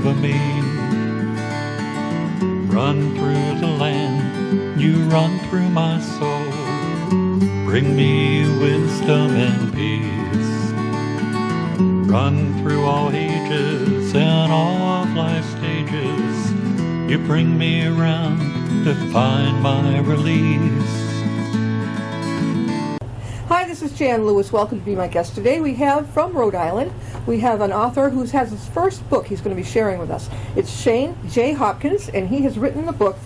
for me. Run through the land, you run through my soul. Bring me wisdom and peace. Run through all ages and all of life's stages. You bring me around to find my release. Hi, this is Jan Lewis. Welcome to be my guest today. We have from Rhode Island, we have an author who has his first book he's going to be sharing with us. It's Shane J. Hopkins, and he has written the book,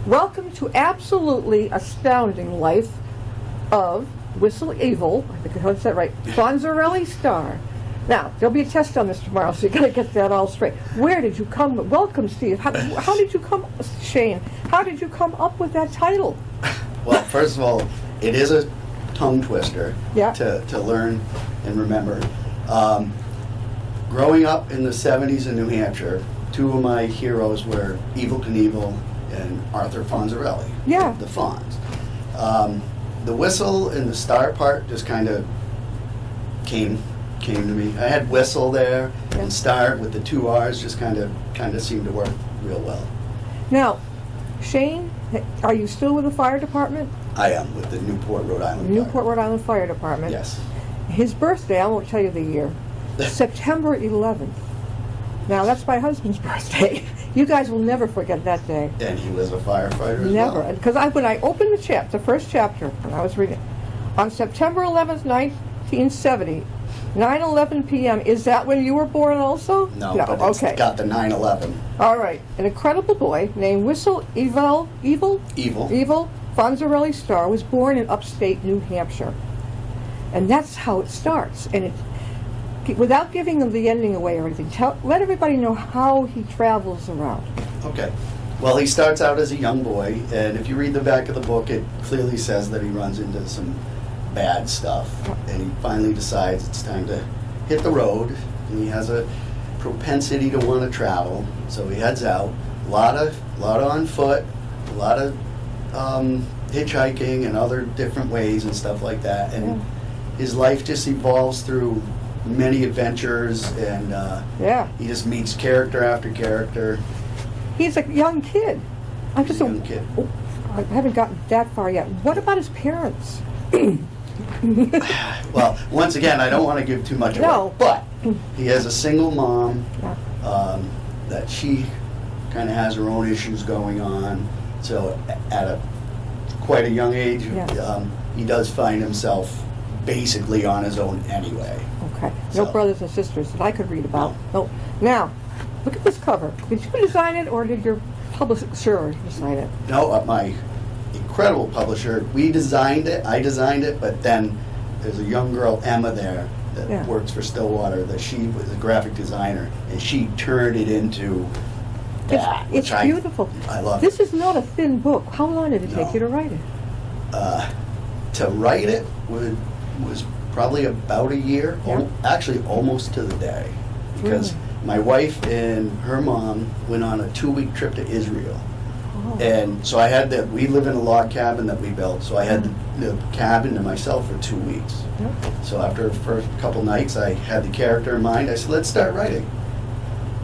Welcome to Absolutely Astounding Life of Whistle Evil, I think I heard that right, Fonzarelli Star. Now, there'll be a test on this tomorrow, so you got to get that all straight. Where did you come? Welcome, Steve. How did you come, Shane? How did you come up with that title? Well, first of all, it is a tongue twister to learn and remember. Growing up in the 70s in New Hampshire, two of my heroes were Evel Knievel and Arthur Fonzarelli, the Fonz. The whistle and the star part just kind of came to me. I had whistle there and star with the two R's just kind of seemed to work real well. Now, Shane, are you still with the fire department? I am with the Newport, Rhode Island. Rhode Island Fire Department. Yes. His birthday, I won't tell you the year, September 11th. Now, that's my husband's birthday. You guys will never forget that day. And he was a firefighter as never. well. Because when I opened the first chapter, when I was reading, on September 11th, 1970, 9:11 p.m., is that when you were born also? No, but it's got the 9/11. All right. An incredible boy named Whistle Evil Fonzarelli Star was born in upstate New Hampshire. And that's how it starts. And without giving them the ending away or anything, let everybody know how he travels around. Okay. Well, he starts out as a young boy, and if you read the back of the book, it clearly says that he runs into some bad stuff, and he finally decides it's time to hit the road, and he has a propensity to want to travel, so he heads out. A lot of on foot, a lot of hitchhiking and other different ways and stuff like that, and his life just evolves through many adventures, and he just meets character after character. He's a young kid. I'm just a young kid. I haven't gotten that far yet. What about his parents? Well, once again, I don't want to give too much away, but he has a single mom that she kind of has her own issues going on. So at quite a young age, he does find himself basically on his own anyway. Okay. No brothers and sisters that I could read about. No. Now, look at this cover. Did you design it, or did your publisher design it? No, my incredible publisher. We designed it. I designed it, but then there's a young girl, Emma, there that works for Stillwater. That she was a graphic designer, and she turned it into that. It's beautiful. I love it. This is not a thin book. How long did it take you to write it? To write it was probably about a year. Actually, almost to the day, because my wife and her mom went on a 2-week trip to Israel. And so I had we live in a log cabin that we built, so I had the cabin to myself for 2 weeks. So after the first couple nights, I had the character in mind. I said, let's start writing.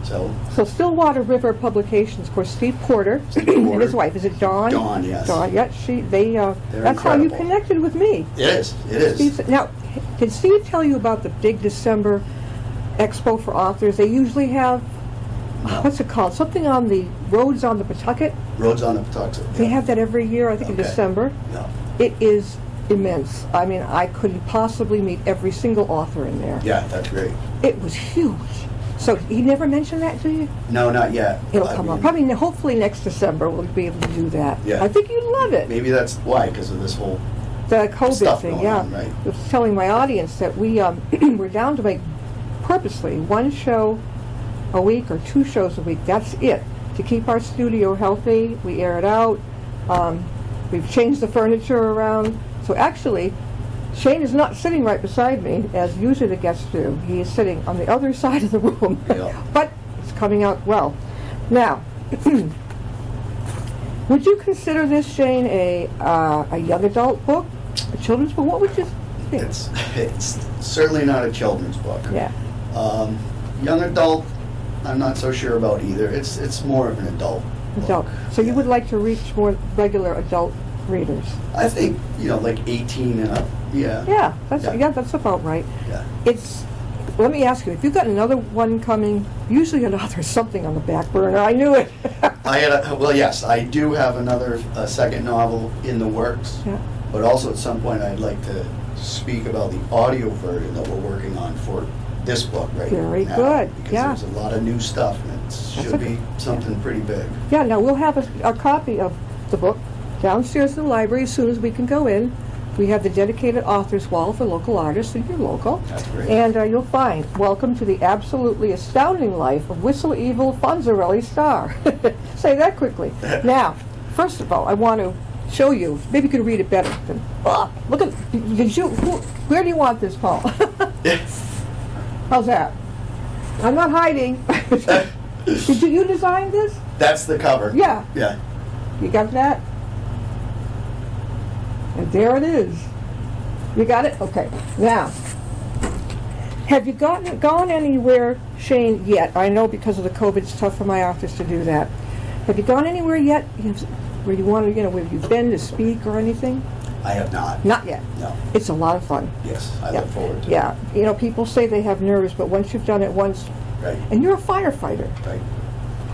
So Stillwater River Publications, of course, Steve Porter and his wife. Is it Dawn? Dawn, yes. Dawn, that's incredible. how you connected with me. It is. Now, did Steve tell you about the big December expo for authors? They usually have, what's it called? Something on the Roads on the Pawtucket? Roads on the Pawtucket. They have that every year, I think in December. Yeah. It is immense. I mean, I couldn't possibly meet every single author in there. Yeah, that's great. It was huge. So he never mentioned that to you? No, not yet. It'll come up. Probably, hopefully next December we'll be able to do that. Yeah. I think you'd love it. Maybe that's why, because of this whole the COVID stuff thing, going on, right? I was telling my audience that we're down to make purposely one show a week or 2 shows a week. That's it. To keep our studio healthy, we air it out. We've changed the furniture around. So actually, Shane is not sitting right beside me, as usually the guests do. He is sitting on the other side of the room. But it's coming out well. Now, would you consider this, Shane, a young adult book, a children's book? What would you think? It's certainly not a children's book. Yeah. Young adult, I'm not so sure about either. It's more of an adult Adult. book. So you Yeah. would like to reach more regular adult readers? I think, like 18 and up. Yeah. Yeah, Yeah. that's about right. Yeah. Let me ask you, if you've got another one coming, usually an author has something on the back burner. I knew it. Yes, I do have a second novel in the works. Yeah. But also at some point I'd like to speak about the audio version that we're working on for this book right now. Very good, Because yeah. there's a lot of new stuff and it should be something pretty big. Yeah, now we'll have a copy of the book downstairs in the library as soon as we can go in. We have the dedicated author's wall for local artists, and you're local. That's great. And you'll find, welcome to the absolutely astounding life of Whistle Evil Fonzarelli Star. Say that quickly. Now, first of all, I want to show you, maybe you can read it better. Look at, where do you want this, Paul? How's that? I'm not hiding. Did you design this? That's the cover. Yeah. Yeah. You got that? And there it is. You got it? Okay. Now, have you gone anywhere, Shane, yet? I know because of the COVID, it's tough for my office to do that. Have you gone anywhere yet where you want to, where you've been to speak or anything? I have not. Not yet. No. It's a lot of fun. Yes, I Yeah. look forward to it. Yeah. People say they have nerves, but once you've done it once, Right. and you're a firefighter. Right.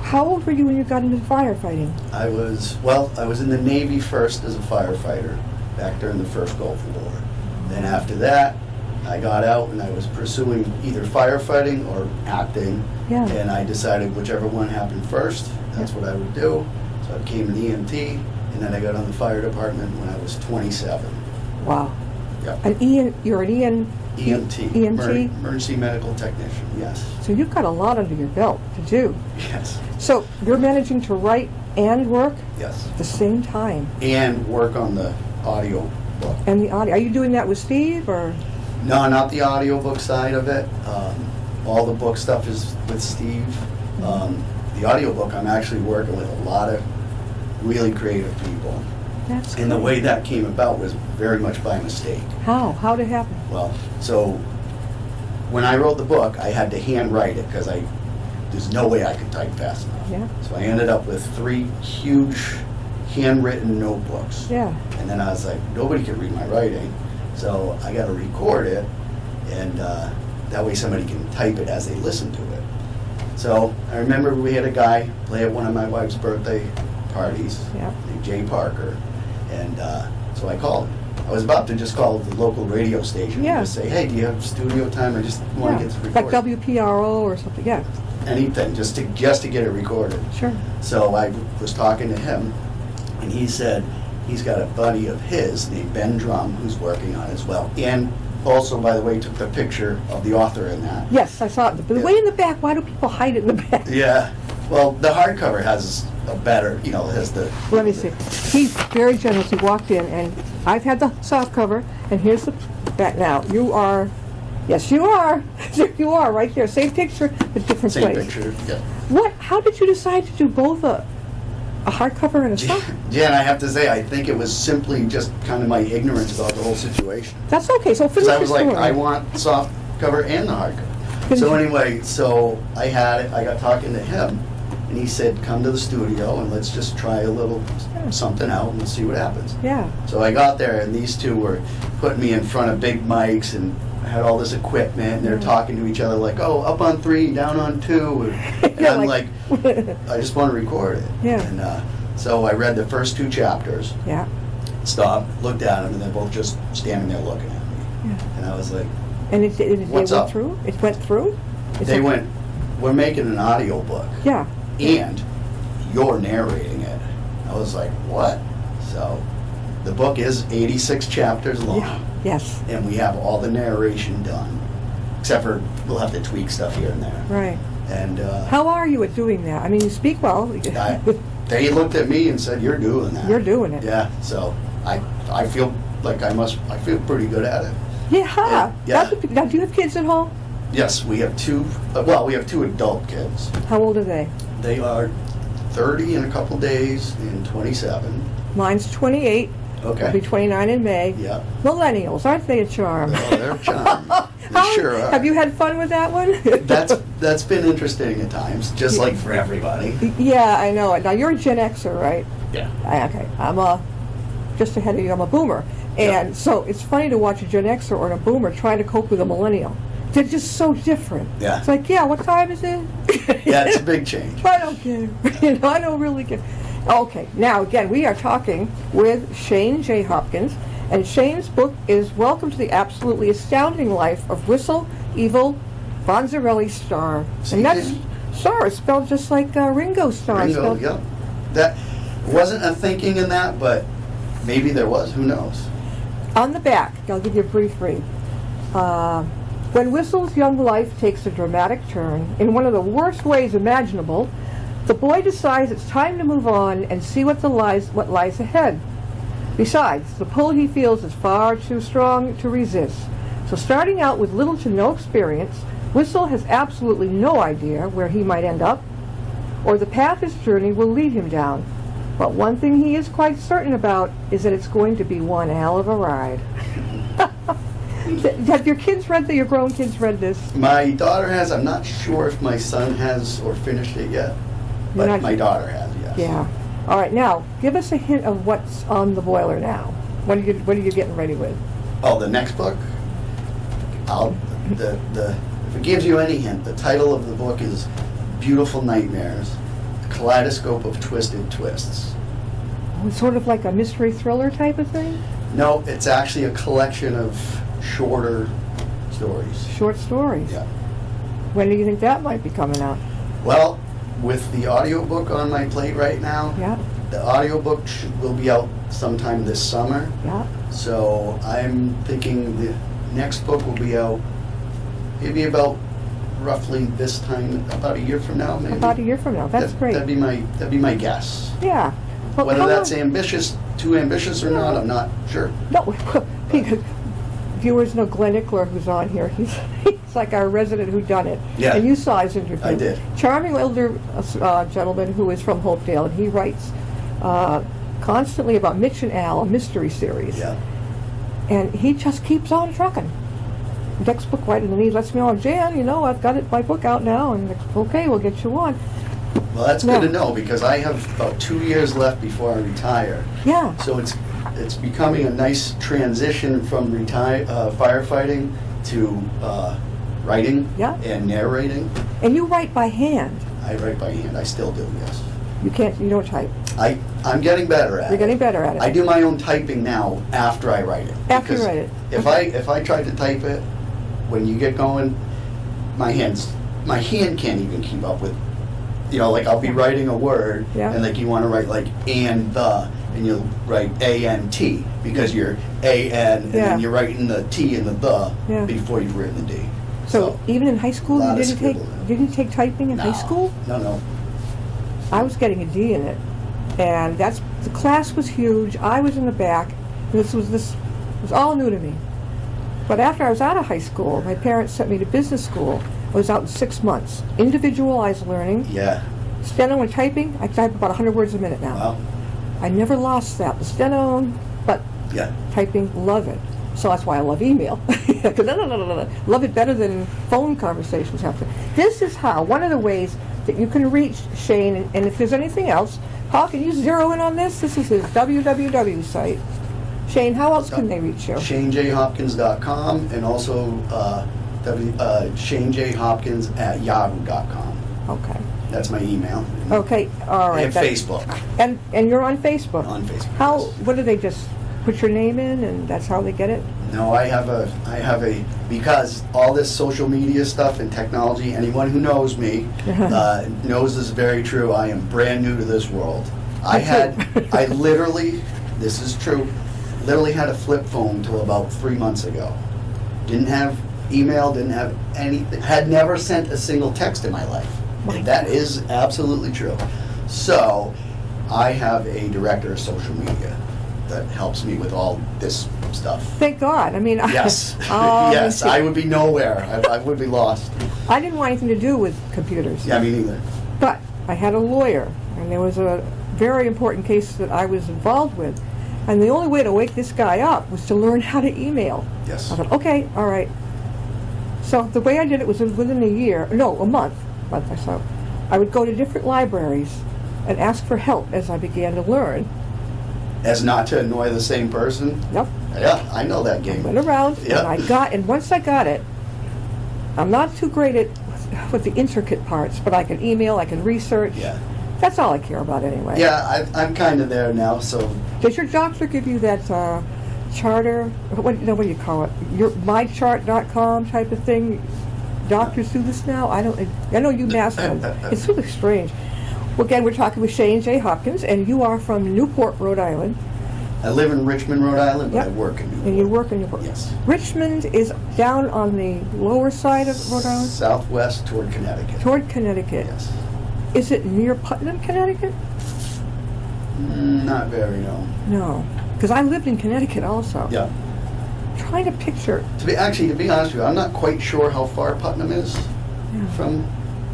How old were you when you got into firefighting? I was in the Navy first as a firefighter back during the first Gulf War. Then after that, I got out and I was pursuing either firefighting or acting. Yeah. And I decided whichever one happened first, that's what I would do. So I became an EMT, and then I got on the fire department when I was 27. Wow. Yep. You're an EMT. EMT? Emergency medical technician, yes. So you've got a lot under your belt to do. Yes. So you're managing to write and work Yes. at the same time. And work on the audio book. And the audio. Are you doing that with Steve or? No, not the audiobook side of it. All the book stuff is with Steve. The audiobook, I'm actually working with a lot of really creative people. That's And the great. way that came about was very much by mistake. How? How'd it happen? Well, so when I wrote the book, I had to handwrite it because there's no way I could type fast enough. Yeah. So I ended up with 3 huge handwritten notebooks. Yeah. And then I was like, nobody can read my writing, so I got to record it, and that way somebody can type it as they listen to it. So I remember we had a guy play at one of my wife's birthday parties, Yeah. named Jay Parker, and so I called him. I was about to just call the local radio station Yeah. and just say, hey, do you have studio time? I just want to get this Like recorded. WPRO or something. Yeah. Anything, just to get it recorded. Sure. So I was talking to him, and he said he's got a buddy of his named Ben Drum who's working on it as well. And also, by the way, took the picture of the author in that. Yes, I saw it. But the Yeah. way in the back, why do people hide it in the back? Yeah. Well, the hardcover has a better, has the... Let me see. He's very generous. He walked in, and I've had the soft cover, and here's the back. Now, you are, yes, you are. You are, right there. Same picture, but different Same place. picture, yeah. How did you decide to do both a hardcover and a soft? Yeah, and I have to say, I think it was simply just kind of my ignorance about the whole situation. That's okay. So finish Because I your was like, story. I want soft cover and the hardcover. Finish So it. anyway, so I got talking to him, and he said, come to the studio and let's just try a little something out and see what happens. Yeah. So I got there, and these two were putting me in front of big mics and had all this equipment, and they're talking to each other like, oh, up on 3, down on 2. And You're I'm like- like, I just want to record it. Yeah. And so I read the first 2 chapters, Yeah. stopped, looked at them, and they're both just standing there looking at me. Yeah. And I was like, And it What's went up? through? It went through? It's they okay. went, we're making an audio book, Yeah. and you're narrating it. I was like, what? So the book is 86 chapters long. Yeah. Yes. And we have all the narration done, except for we'll have to tweak stuff here and there. Right. And How are you at doing that? I mean, you speak well. they looked at me and said, "You're doing that." You're doing it. Yeah. So I feel like I feel pretty good at it. Yeah. Yeah. Now, do you have kids at home? Yes, we have 2. Well, we have 2 adult kids. How old are they? They are 30 in a couple days and 27. Mine's 28. Okay. Will be 29 in May. Yeah. Millennials, aren't they a charm? Oh, they're a charm. They How- sure are. Have you had fun with that one? that's been interesting at times, just like for everybody. Yeah, I know it. Now, you're a Gen Xer, right? Yeah. Okay. I'm just ahead of you. I'm a boomer. And so it's funny to watch a Gen Xer or a boomer try to cope with a millennial. They're just so different. Yeah. It's like, yeah, what time is it? Yeah, it's a big change. I don't care. I don't really care. Okay, now again, we are talking with Shane J. Hopkins, and Shane's book is Welcome to the Absolutely Astounding Life of Whistle Evil Bonzarelli Star. And that's Star is spelled just like Ringo Starr. Ringo, yeah. That wasn't a thinking in that, but maybe there was. Who knows? On the back, I'll give you a brief read. When Whistle's young life takes a dramatic turn, in one of the worst ways imaginable, the boy decides it's time to move on and see what lies ahead. Besides, the pull he feels is far too strong to resist. So starting out with little to no experience, Whistle has absolutely no idea where he might end up, or the path his journey will lead him down. But one thing he is quite certain about is that it's going to be one hell of a ride. Have your grown kids read this? My daughter has. I'm not sure if my son has or finished it yet, but my daughter has, yes. Yeah. All right, now, give us a hint of what's on the boiler now. What are you getting ready with? Oh, the next book? If it gives you any hint, the title of the book is Beautiful Nightmares, a kaleidoscope of twisted twists. Oh, it's sort of like a mystery thriller type of thing? No, it's actually a collection of shorter stories. Short stories? Yeah. When do you think that might be coming out? Well, with the audiobook on my plate right now, Yeah. the audiobook will be out sometime this summer. Yeah. So I'm thinking the next book will be out maybe about roughly this time, about a year from now, maybe. About a year from now. That's great. That'd be my guess. Yeah. Well, Whether that's too ambitious or not, I'm not sure. No, because viewers know Glenn Ickler, who's on here. He's like our resident whodunit. Yeah. And you saw his interview. I did. Charming elder gentleman who is from Hopedale, and he writes constantly about Mitch and Al, a mystery series. Yeah. And he just keeps on trucking. Next book right, and then he lets me know, Jan, I've got my book out now, and okay, we'll get you on. Well, that's good to know, because I have about 2 years left before I retire. Yeah. So it's becoming a nice transition from firefighting to writing and narrating. And you write by hand. I write by hand. I still do, yes. You don't type. I'm getting better at it. You're getting better at it. I do my own typing now after I write it. After you write it. If I try to type it, when you get going, my hand can't even keep up with, like I'll be writing a word, and like you want to write like and you'll write A-N-T, because you're A-N, and then you're writing the T and the before you've written the D. So even in high school, you didn't take typing in high school? No. I was getting a D in it, and the class was huge. I was in the back. This was all new to me. But after I was out of high school, my parents sent me to business school. I was out in 6 months. Individualized learning. Yeah. Steno and typing, I type about 100 words a minute now. Wow. I never lost that. The steno, but typing, love it. So that's why I love email. Because love it better than phone conversations have to. This is one of the ways that you can reach Shane, and if there's anything else, Paul, can you zero in on this? This is his www site. Shane, how else can they reach you? ShaneJHopkins.com, and also ShaneJHopkins@yahoo.com. Okay. That's my email. Okay, all right. And Facebook. And you're on Facebook? On Facebook. What do they just put your name in and that's how they get it? No, I have a because all this social media stuff and technology, anyone who knows me knows this is very true. I am brand new to this world. I literally, this is true, literally had a flip phone till about 3 months ago. Didn't have email, didn't have anything, had never sent a single text in my life. That is absolutely true. So I have a director of social media that helps me with all this stuff. Thank God. I mean, yes. Yes, I would be nowhere. I would be lost. I didn't want anything to do with computers. Yeah, me neither. But I had a lawyer, and there was a very important case that I was involved with. And the only way to wake this guy up was to learn how to email. Yes. I thought, okay, all right. So the way I did it was within a month or so. I would go to different libraries and ask for help as I began to learn. As not to annoy the same person? Yep. Yeah, I know that game. Went around, Yep. and once I got it, I'm not too great at with the intricate parts, but I can email, I can research. Yeah. That's all I care about anyway. Yeah, I'm kind of there now, so... Does your doctor give you that charter? What do you call it? Your mychart.com type of thing? Doctors do this now? I know you master them. It's really strange. Well, again, we're talking with Shane J. Hopkins, and you are from Newport, Rhode Island. I live in Richmond, Rhode Island, but Yep. I work in Newport. And you work in Newport. Yes. Richmond is down on the lower side of Rhode Island? Southwest toward Connecticut. Toward Connecticut. Yes. Is it near Putnam, Connecticut? Not very, no. No. Because I lived in Connecticut also. Yeah. Trying to picture. To be honest with you, I'm not quite sure how far Putnam is from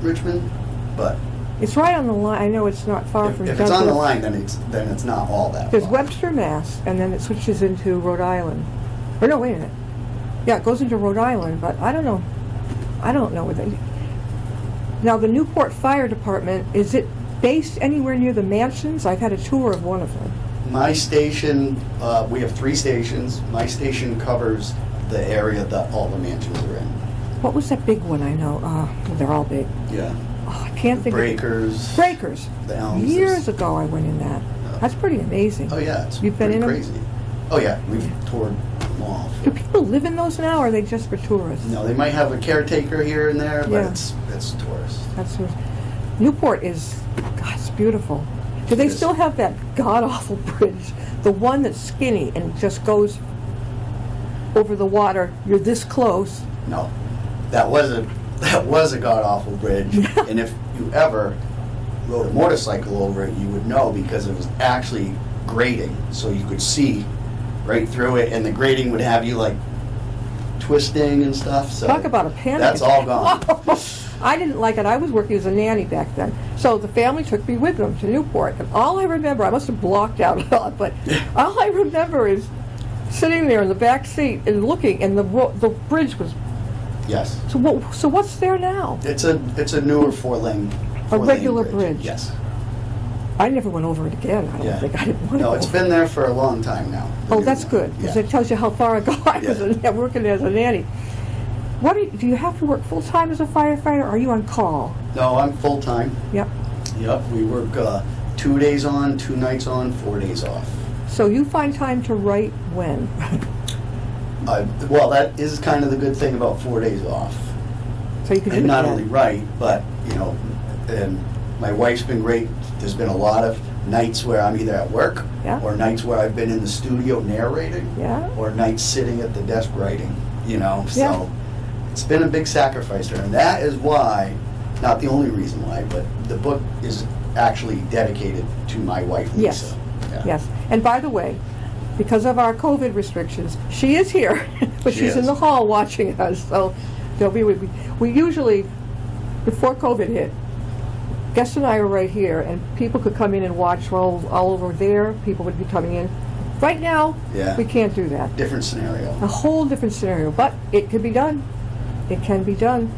Richmond, but It's right on the line. I know it's not far from if it's on the Douglas. line, then it's not all that There's far. Webster, Mass, and then it switches into Rhode Island. Or no, wait a minute. Yeah, it goes into Rhode Island, but I don't know. I don't know where they... Now, the Newport Fire Department, is it based anywhere near the mansions? I've had a tour of one of them. My station, we have 3 stations. My station covers the area that all the mansions are in. What was that big one I know? They're all big. Yeah. Oh, I can't think Breakers. of... Breakers. The Elms. Years ago I went in that. That's pretty amazing. Oh, yeah. It's You've been pretty in 'em? crazy. Oh, yeah. We've toured them all. Do people live in those now, or are they just for tourists? No, they might have a caretaker here and there, but Yeah. it's tourists. That's what, Newport is, God, it's beautiful. Do they It is. still have that god-awful bridge? The one that's skinny and just goes over the water. You're this close. No, that was a god-awful bridge, and if you ever rode a motorcycle over it, you would know, because it was actually grading, so you could see right through it, and the grading would have you like twisting and stuff. So Talk about a panic That's attack. all gone. I didn't like it. I was working as a nanny back then. So the family took me with them to Newport. And all I remember, I must have blocked out a lot, but all I remember is sitting there in the back seat and looking, and the bridge was... Yes, So what's there now? it's a newer four-lane regular bridge. Yes. I never went over it again. I don't Yeah. think I didn't want to No, go it's over it. been there for a long time now. the Oh, new that's one. good, because Yeah. it tells you how far ago I was working as a nanny. Do you have to work full-time as a firefighter, or are you on call? No, I'm full-time. Yep. Yep, we work 2 days on, 2 nights on, 4 days off. So you find time to write when? Well, that is kind of the good thing about 4 days off. So you can do And it not then. only write, but, and my wife's been great. There's been a lot of nights where I'm either at work, Yeah. or nights where I've been in the studio narrating, Yeah. or nights sitting at the desk writing, Yeah. So it's been a big sacrifice there. And that is why, not the only reason why, but the book is actually dedicated to my wife, Lisa. Yes. Yeah. Yes. And by the way, because of our COVID restrictions, she is here, but She she's in is. the hall watching us. So they'll be with me. We usually, before COVID hit, Guest and I are right here, and people could come in and watch all over there. People would be coming in. Right now, Yeah. we can't do that. Different scenario. A whole different scenario, but it can be done. It can be done.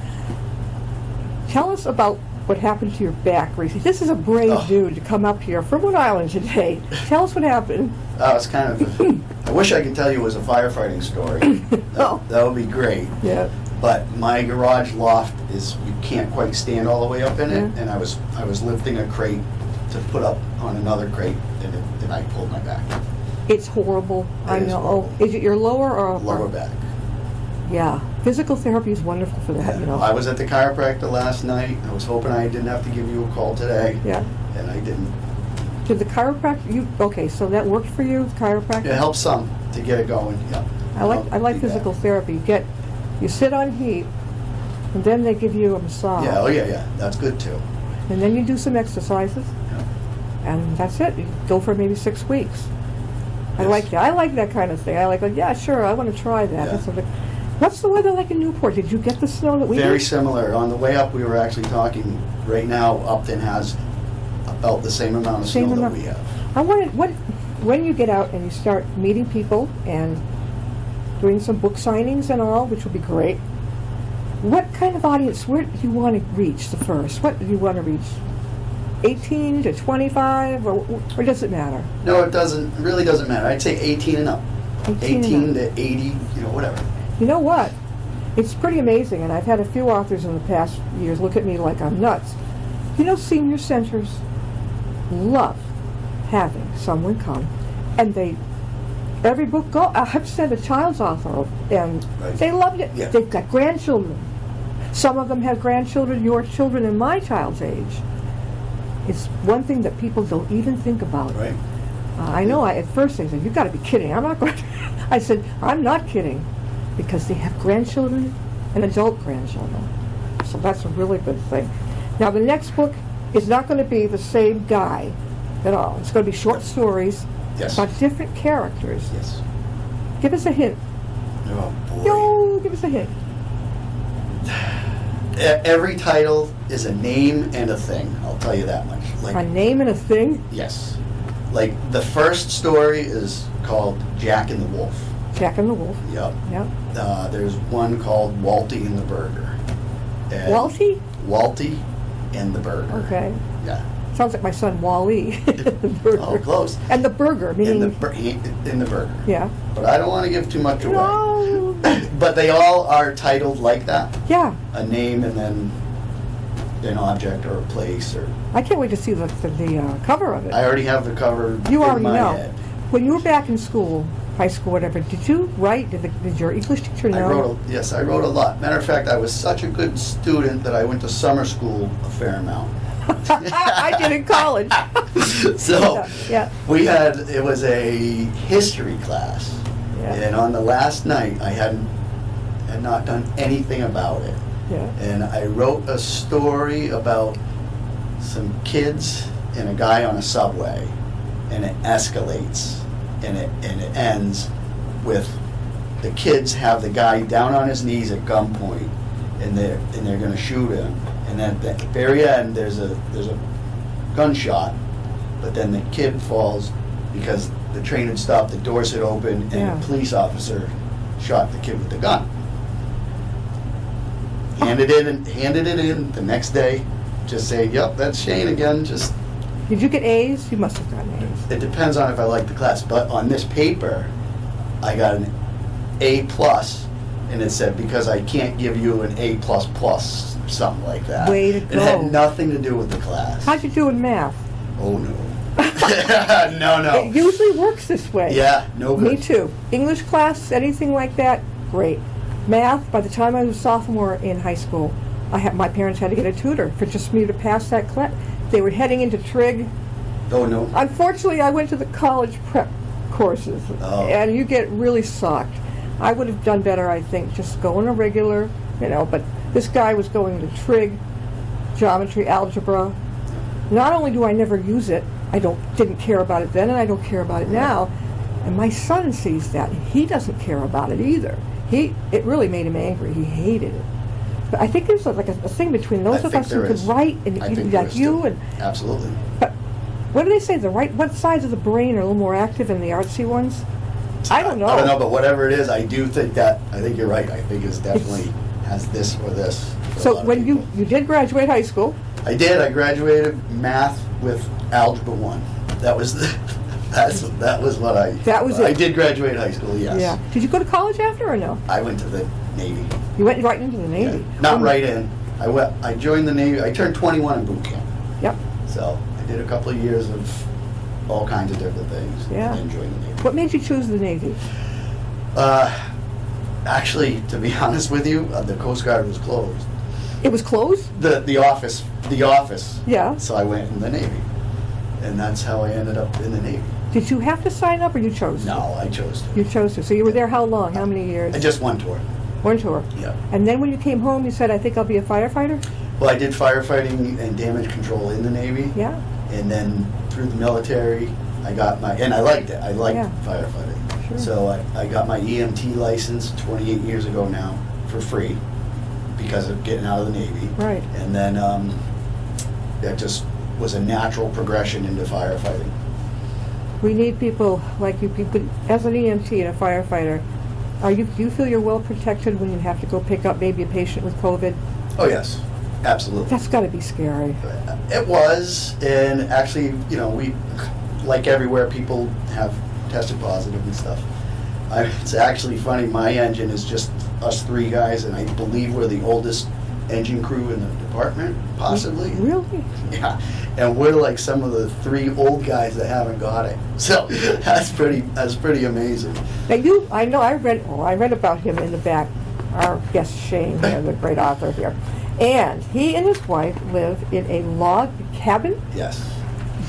Tell us about what happened to your back recently. This is a brave Oh. dude to come up here from Rhode Island today. Tell us what happened. It's kind of, I wish I could tell you it was a firefighting story. Oh. That would be great. Yeah. But my garage loft is, you can't quite stand all the way up in it, Yeah. and I was lifting a crate to put up on another crate, and I pulled my back. It's horrible. I It is know. horrible. Is it your lower or Lower back. Yeah. Physical therapy is wonderful for that, I was at the chiropractor last night. I was hoping I didn't have to give you a call today, Yeah. and I didn't. Did the chiropractor, okay, so that worked for you, the chiropractor? It helps some to get it going, yeah. I like physical therapy. You sit on heat, and then they give you a massage. Yeah, oh yeah, that's good too. And then you do some exercises, Yeah. and that's it. You go for maybe 6 weeks. I Yes. like that. I like that kind of thing. I like, yeah, sure, I want to try that. Yeah. That's something. What's the weather like in Newport? Did you get the snow that we Very did? similar. On the way up, we were actually talking, right now, Upton has about the same amount of Same snow that amount. we have. I wanted, when you get out and you start meeting people and doing some book signings and all, which will be great, What kind of audience, where do you want to reach the first? What do you want to reach? 18 to 25, or does it matter? No, it really doesn't matter. I'd say 18 and up. 18 and up. to 80, whatever. You know what? It's pretty amazing, and I've had a few authors in the past years look at me like I'm nuts. Senior centers love having someone come, and every book I've sent a child's author, and Right. they loved it. Yeah. They've got grandchildren. Some of them have grandchildren, your children, and my child's age. It's one thing that people don't even think about. Right. I know. At first they said, "You've got to be kidding." I'm not going to. I said, "I'm not kidding," because they have grandchildren and adult grandchildren. So that's a really good thing. Now the next book is not going to be the same guy at all. It's going to be short stories Yes. about different characters. Yes. Give us a hint. Oh, boy. Yo, give us a hint. Every title is a name and a thing. I'll tell you that much. A name and a thing. Yes. Like the first story is called Jack and the Wolf. Jack and the Wolf. Yep. Yep. There's one called Walty and the Burger. And Walty? Walty and the Burger. Okay. Yeah. Sounds like my son Wally. The burger. Oh, close. And the burger, meaning. In the Burger. Yeah. But I don't want to give too much away. No. But they all are titled like that. Yeah. A name and then an object or a place or. I can't wait to see the cover of it. I already have the cover You in already my know. head. When you were back in school, high school, whatever, did you write? Did your English teacher know? I wrote a lot. Matter of fact, I was such a good student that I went to summer school a fair amount. I did in college. So Yeah. it was a history class, Yeah. and on the last night I had not done anything about it, Yeah. and I wrote a story about some kids and a guy on a subway, and it escalates, and it ends with the kids have the guy down on his knees at gunpoint, and they're going to shoot him, and then at the very end there's a gunshot, but then the kid falls because the train had stopped, the doors had opened, and Yeah. a police officer shot the kid with the gun. Handed it in the next day. Just say, "Yep, that's Shane again." Just Did you get A's? You must have gotten A's. it depends on if I like the class, but on this paper, I got an A+, and it said because I can't give you an A++, something like that. Way to It go. had nothing to do with the class. How'd you do in math? Oh no. No. It usually works this way. Yeah, no good. Me too. English class, anything like that, great. Math, by the time I was a sophomore in high school, my parents had to get a tutor for just me to pass that class. They were heading into trig. Oh no. Unfortunately, I went to the college prep courses, Oh. and you get really sucked. I would have done better, I think, just going a regular, but this guy was going to trig, geometry, algebra. Not only do I never use it, I didn't care about it then, and I don't care about it now. And my son sees that, and he doesn't care about it either. It really made him angry. He hated it. But I think there's like a thing between those of us who could write and I think there like is you too. and. Absolutely. But what do they say? What sides of the brain are a little more active than the artsy ones? I don't know. I don't know, but whatever it is, I think you're right. I think it definitely has this or this. for a So lot of when people. you did graduate high school, I did. I graduated math with Algebra 1. That was that was what I. That was it. I did graduate high school. Yes. yeah. Did you go to college after or no? I went to the Navy. You went right into the Navy. Yeah. Not right in. I joined the Navy. I turned 21 in boot camp. Yep. So I did a couple of years of all kinds of different things. Yeah. And joined the Navy. What made you choose the Navy? Actually, to be honest with you, the Coast Guard was closed. It was closed? The office. Yeah. So I went in the Navy, and that's how I ended up in the Navy. Did you have to sign up or you chose to? No, I chose to. You chose to. So you were there how long? How many years? Just one tour. One tour. Yeah. And then when you came home, you said, I think I'll be a firefighter? Well, I did firefighting and damage control in the Navy. Yeah. And then through the military, I got and I liked it. I liked Yeah. firefighting. Sure. So I got my EMT license 28 years ago now for free because of getting out of the Navy. Right. And then that just was a natural progression into firefighting. We need people like you. People, as an EMT and a firefighter, Do you feel you're well protected when you have to go pick up maybe a patient with COVID? Oh, yes, absolutely. That's got to be scary. It was, and actually, we, like everywhere, people have tested positive and stuff. It's actually funny, my engine is just us three guys, and I believe we're the oldest engine crew in the department, possibly. Really? Yeah, and we're like some of the three old guys that haven't got it. So that's pretty amazing. Now I read about him in the back. Our guest Shane, the great author here, and he and his wife live in a log cabin. Yes.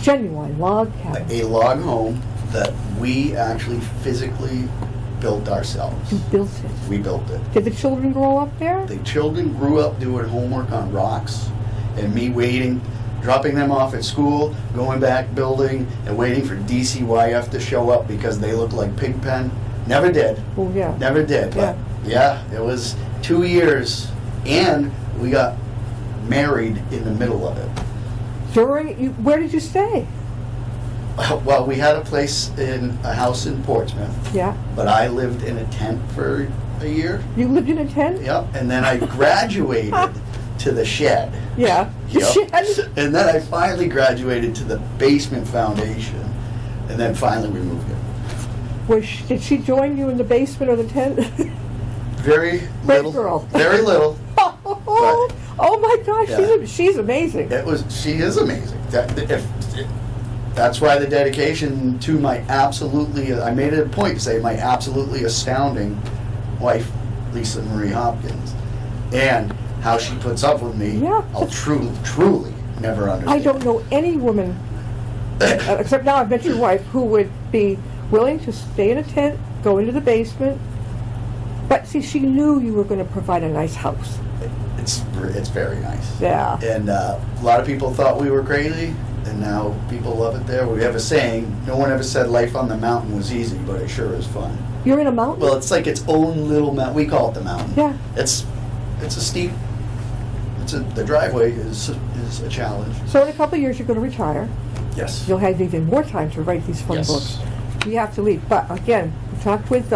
Genuine log cabin. A log home that we actually physically built ourselves. You built it. We built it. Did the children grow up there? The children grew up doing homework on rocks, and me waiting, dropping them off at school, going back building, and waiting for DCYF to show up because they look like pig pen. Never did. Oh yeah. Never did. But yeah, it was 2 years, and we got married in the middle of it. Where did you stay? Well, we had a house in Portsmouth. Yeah. But I lived in a tent for a year. You lived in a tent? Yep. And then I graduated to the shed. Yeah. The shed? And then I finally graduated to the basement foundation. And then finally we moved in. Did she join you in the basement or the tent? Very Great little. girl. Very little. Oh my gosh, Yeah. she's amazing. She is amazing. That's why the dedication to I made it a point to say my absolutely astounding wife, Lisa Marie Hopkins, and how she puts up with me. Yeah. I'll truly never understand. I don't know any woman, except now I've met your wife, who would be willing to stay in a tent, go into the basement, but see, she knew you were going to provide a nice house. It's very nice. Yeah. And a lot of people thought we were crazy, and now people love it there. We have a saying, no one ever said life on the mountain was easy, but it sure is fun. You're in a mountain? Well, it's like its own little mountain. We call it the mountain. Yeah. It's a steep, the driveway is a challenge. So in a couple of years you're going to retire. Yes. You'll have even more time to write these fun Yes. books. You have to leave. But again, we talked with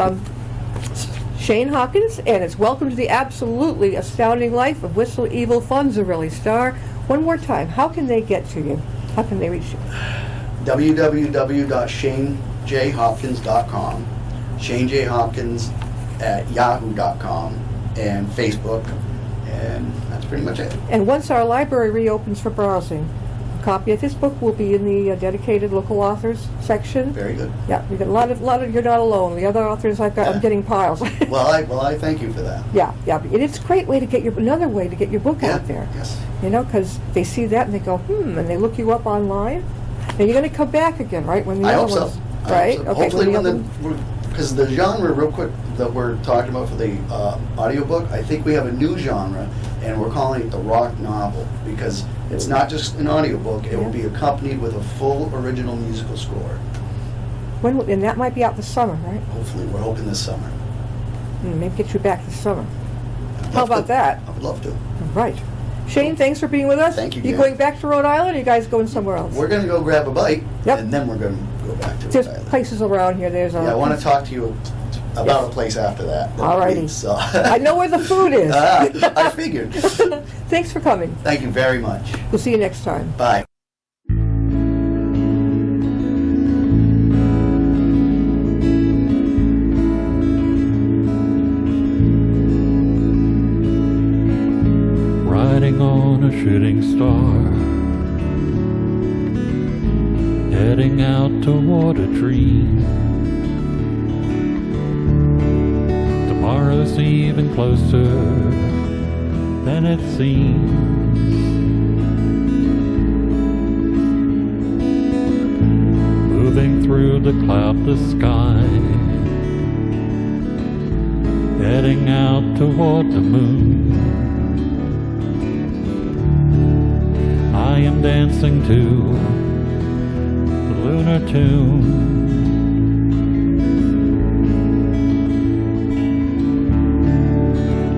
Shane Hopkins, and it's Welcome to the Absolutely Astounding Life of Whistle Evil Fonzarelli Star. One more time, how can they get to you? How can they reach you? www.shanejhopkins.com, Shane J. Hopkins at yahoo.com, and Facebook, and that's pretty much it. And once our library reopens for browsing, a copy of this book will be in the dedicated local authors section. Very good. Yeah, we got a lot of. You're not alone. The other authors I'm getting piles. Well, I thank you for that. Yeah. And it's a great way to get another way to get your book out there. Yes. Because they see that and they go, and they look you up online. And you're going to come back again, right? When the I other hope so. ones, right? I hope so. Okay. Hopefully, because the genre, real quick, that we're talking about for the audiobook, I think we have a new genre, and we're calling it the rock novel, because it's not just an audiobook, it will be accompanied with a full original musical score. And that might be out this summer, right? Hopefully, we're hoping this summer. Maybe get you back this summer. How about that? I would love to. Right. Shane, thanks for being with us. Thank you, You Jan. going back to Rhode Island, or you guys going somewhere else? We're going to go grab a bite, Yep. and then we're going to go back to There's Rhode Island. places around here. Yeah, I want to talk to you about a place after that. Alrighty. So. I know where the food is. I figured. Thanks for coming. Thank you very much. We'll see you next time. Bye. Riding on a shooting star, heading out toward a dream. Tomorrow's even closer than it seems. Moving through the cloudless sky, heading out toward the moon. I am dancing to the lunar tune.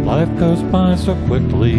Life goes by so quickly,